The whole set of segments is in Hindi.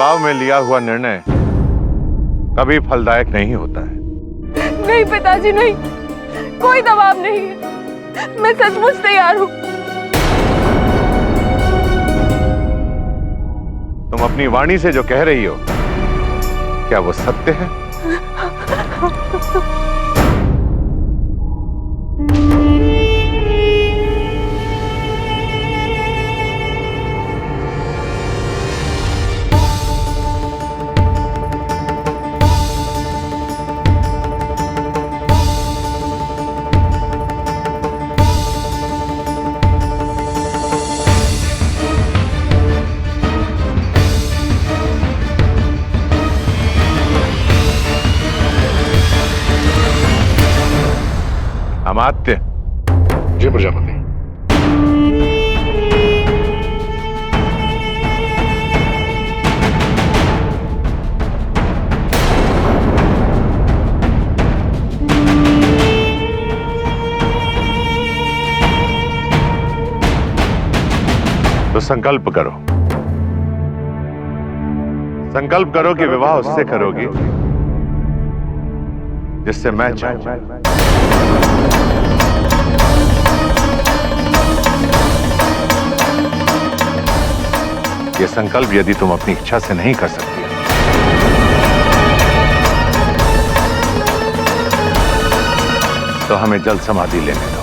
दबाव में लिया हुआ निर्णय कभी फलदायक नहीं होता है। नहीं पिताजी नहीं, कोई दबाव नहीं है, मैं सचमुच तैयार हूँ। तुम अपनी वाणी से जो कह रही हो, क्या वो सत्य है? अमात्य। जी प्रजापति। तो संकल्प करो, संकल्प करो कि विवाह उससे करोगी जिससे मैं चाहूं। ये संकल्प यदि तुम अपनी इच्छा से नहीं कर सकती तो हमें जल समाधि लेने दो।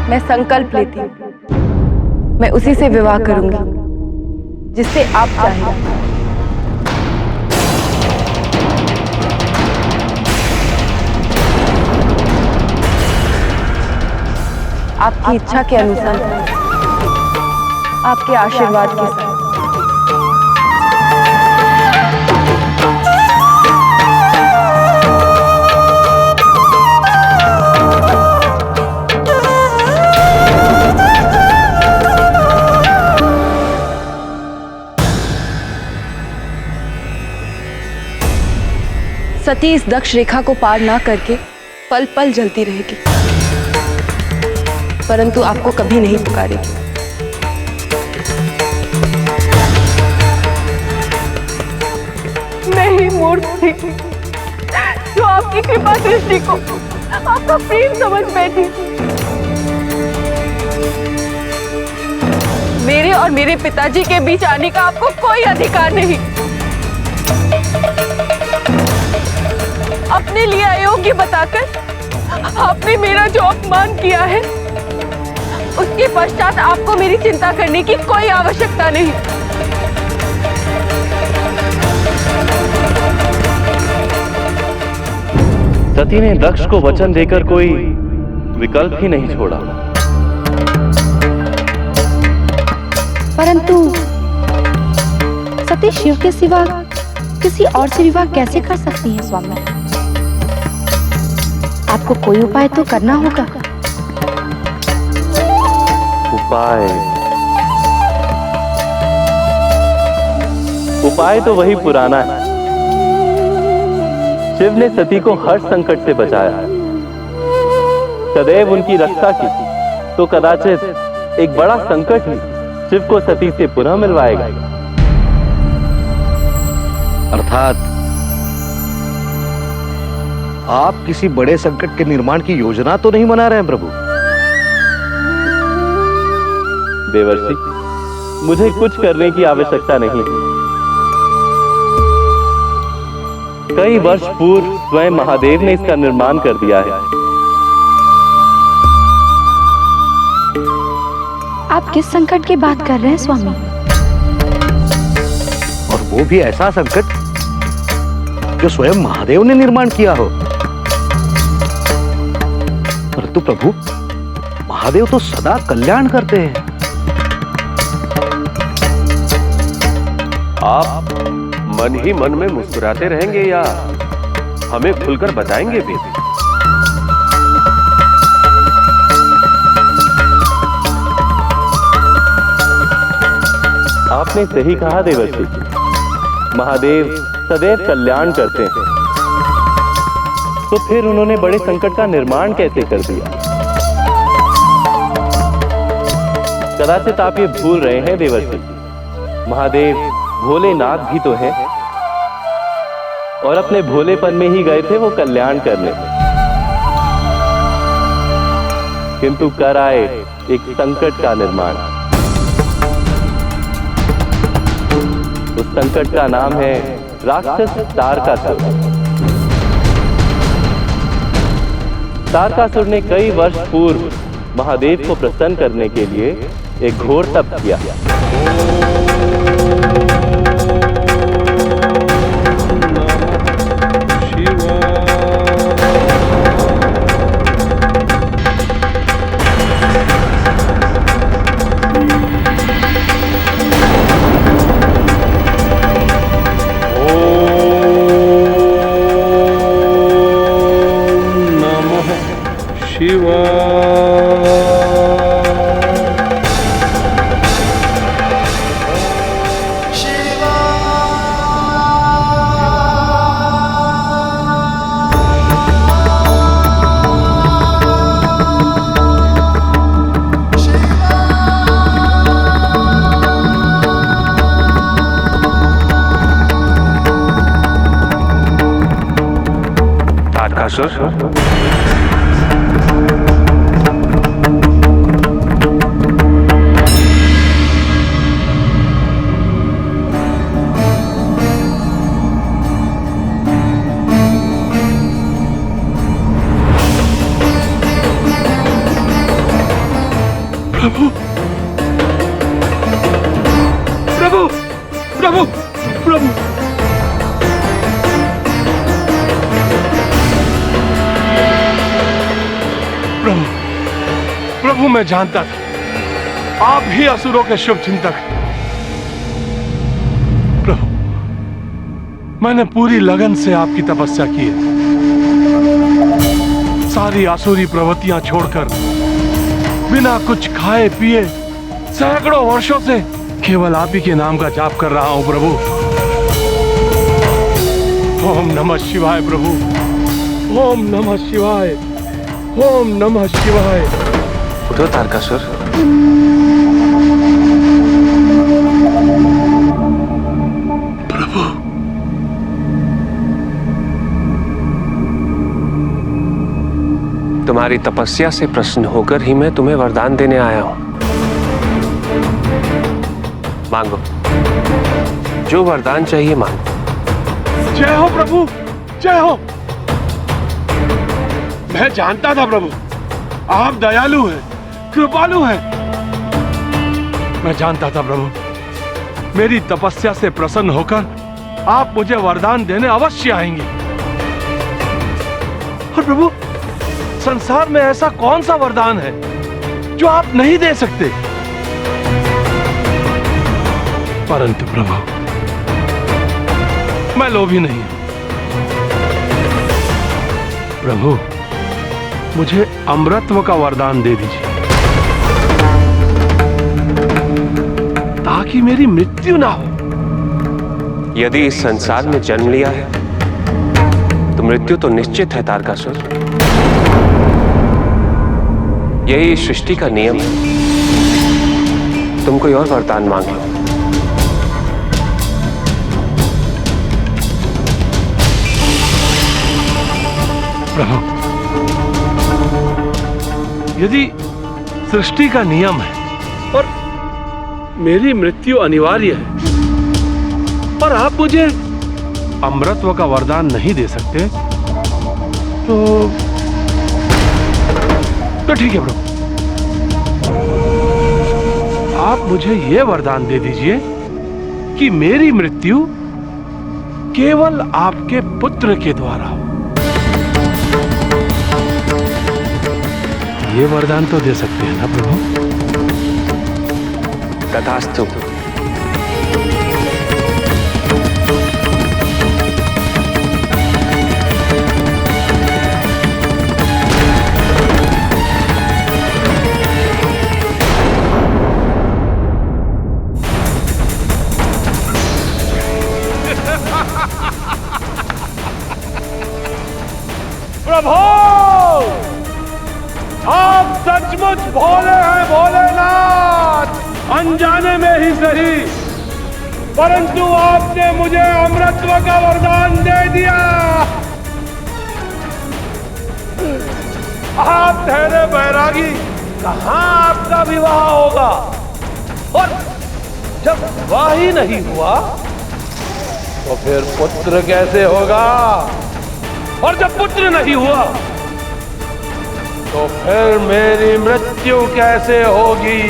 मैं संकल्प लेती हूँ, मैं उसी से विवाह करूंगी जिससे आप चाहें। आपकी इच्छा के अनुसार, आपके आशीर्वाद के साथ। सती इस दक्ष रेखा को पार ना करके पल पल जलती रहेगी, परंतु आपको कभी नहीं पुकारेगी। मैं ही मूर्ख थी जो आपकी कृपा दृष्टि को आपका प्रेम समझ बैठी। मेरे और मेरे पिताजी के बीच आने का आपको कोई अधिकार नहीं। अपने लिए अयोग्य बताकर आपने मेरा जो अपमान किया है, उसके पश्चात आपको मेरी चिंता करने की कोई आवश्यकता नहीं। सती ने दक्ष को वचन देकर कोई विकल्प ही नहीं छोड़ा। परंतु सती शिव के सिवा किसी और से विवाह कैसे कर सकती है स्वामी? आपको कोई उपाय तो करना होगा। उपाय तो वही पुराना है। शिव ने सती को हर संकट से बचाया, सदैव उनकी रक्षा की, तो कदाचित एक बड़ा संकट ही शिव को सती से पुनः मिलवाएगा। अर्थात आप किसी बड़े संकट के निर्माण की योजना तो नहीं बना रहे हैं प्रभु? देवर्षि, मुझे कुछ करने की आवश्यकता नहीं। कई वर्ष पूर्व स्वयं महादेव ने इसका निर्माण कर दिया है। आप किस संकट की बात कर रहे हैं स्वामी? और वो भी ऐसा संकट के स्वयं महादेव ने निर्माण किया हो। परंतु प्रभु, महादेव तो सदा कल्याण करते हैं। आप मन ही मन में मुस्कुराते रहेंगे या हमें खुलकर बताएंगे भी? आपने सही कहा देवर्षि, महादेव सदैव कल्याण करते हैं। तो फिर उन्होंने बड़े संकट का निर्माण कैसे कर दिया? कदाचित आप ये भूल रहे हैं देवर्षि, महादेव भोलेनाथ भी तो हैं और अपने भोलेपन में ही गए थे वो कल्याण करने, किंतु कर आए एक संकट का निर्माण। उस संकट का नाम है राक्षस तारकासुर। तारकासुर ने कई वर्ष पूर्व महादेव को प्रसन्न करने के लिए एक घोर तप किया। प्रभु प्रभु प्रभु प्रभु प्रभु प्रभु, मैं जानता था आप ही असुरों के शुभ चिंतक हैं। प्रभु, मैंने पूरी लगन से आपकी तपस्या की है। सारी आसुरी प्रवृत्तियां छोड़कर बिना कुछ खाए पिए सैकड़ों वर्षों से केवल आप ही के नाम का जाप कर रहा हूं प्रभु। ओम नमः शिवाय प्रभु, ओम नमः शिवाय, ओम नमः शिवाय। उठो तारकासुर। प्रभु, तुम्हारी तपस्या से प्रसन्न होकर ही मैं तुम्हें वरदान देने आया हूं। मांगो, जो वरदान चाहिए मांगो। जय हो प्रभु, जय हो। मैं जानता था प्रभु, आप दयालु हैं, कृपालु हैं। मैं जानता था प्रभु, मेरी तपस्या से प्रसन्न होकर आप मुझे वरदान देने अवश्य आएंगे। और प्रभु, संसार में ऐसा कौन सा वरदान है जो आप नहीं दे सकते? परंतु प्रभु, मैं लोभी नहीं हूं। प्रभु, मुझे अमृतत्व का वरदान दे दीजिए ताकि मेरी मृत्यु ना हो। यदि इस संसार में जन्म लिया है तो मृत्यु तो निश्चित है तारकासुर। यही सृष्टि का नियम है। तुम कोई और वरदान मांग लो। प्रभु, यदि सृष्टि का नियम है और मेरी मृत्यु अनिवार्य है और आप मुझे अमृतत्व का वरदान नहीं दे सकते, तो ठीक है प्रभु, आप मुझे यह वरदान दे दीजिए कि मेरी मृत्यु केवल आपके पुत्र के द्वारा हो। ये वरदान तो दे सकते हैं ना प्रभु? तथास्तु। प्रभु, आप सचमुच भोले हैं भोलेनाथ, अनजाने में ही सही, परंतु आपने मुझे अमृतत्व का वरदान दे दिया। आप ठहरे बैरागी, कहाँ आपका विवाह होगा? और जब विवाह ही नहीं हुआ तो फिर पुत्र कैसे होगा? और जब पुत्र नहीं हुआ तो फिर मेरी मृत्यु कैसे होगी?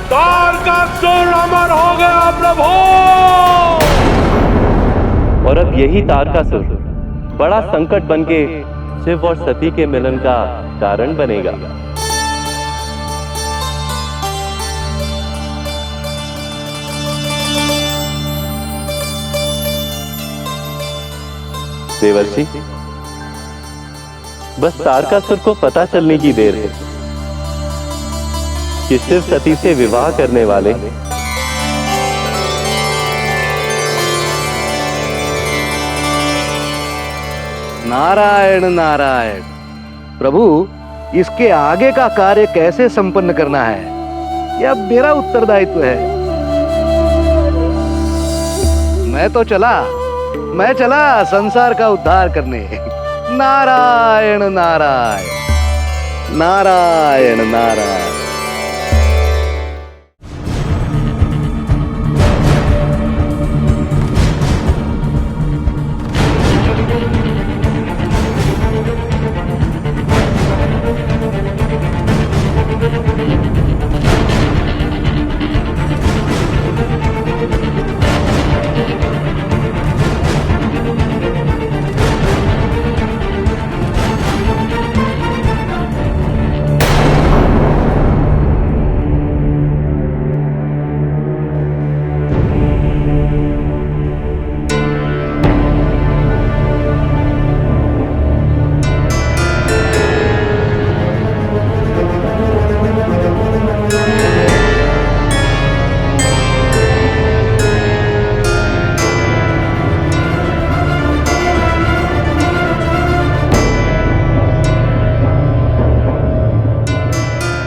तारकासुर अमर हो गया प्रभु। और अब यही तारकासुर बड़ा संकट बनके शिव और सती के मिलन का कारण बनेगा। देवर्षि, बस तारकासुर को पता चलने की देर है कि शिव सती से विवाह करने वाले नारायण नारायण। प्रभु, इसके आगे का कार्य कैसे संपन्न करना है, यह मेरा उत्तरदायित्व है। मैं चला संसार का उद्धार करने। नारायण नारायण नारायण नारायण।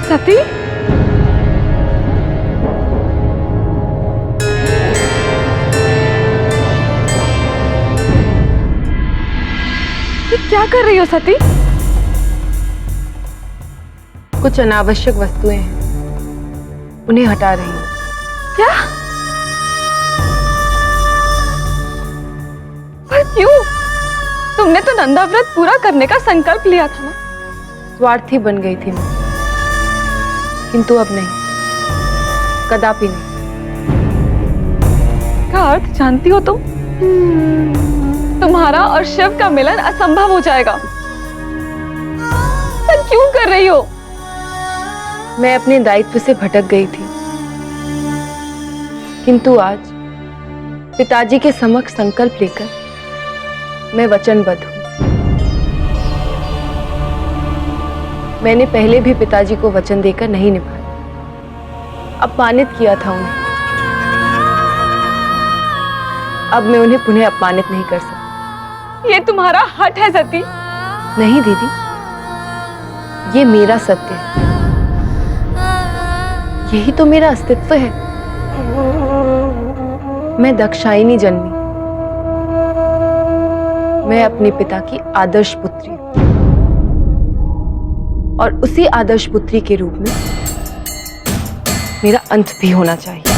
सती, ये क्या कर रही हो सती? कुछ अनावश्यक वस्तुएं हैं, उन्हें हटा रही हूँ। क्या? पर क्यों? तुमने तो नंदा व्रत पूरा करने का संकल्प लिया था ना? स्वार्थी बन गई थी मैं, किंतु अब नहीं, कदापि नहीं। का अर्थ जानती हो तुम? तुम्हारा और शिव का मिलन असंभव हो जाएगा। पर क्यों कर रही हो? मैं अपने दायित्व से भटक गई थी, किंतु आज पिताजी के समक्ष संकल्प लेकर मैं वचनबद्ध हूं। मैंने पहले भी पिताजी को वचन देकर नहीं निभाया, अपमानित किया था उन्हें। अब मैं उन्हें पुनः अपमानित नहीं कर सकती। ये तुम्हारा हठ है सती। नहीं दीदी, ये मेरा सत्य है, यही तो मेरा अस्तित्व है। मैं दक्षायनी जन्मी, मैं अपने पिता की आदर्श पुत्री हूं, और उसी आदर्श पुत्री के रूप में मेरा अंत भी होना चाहिए।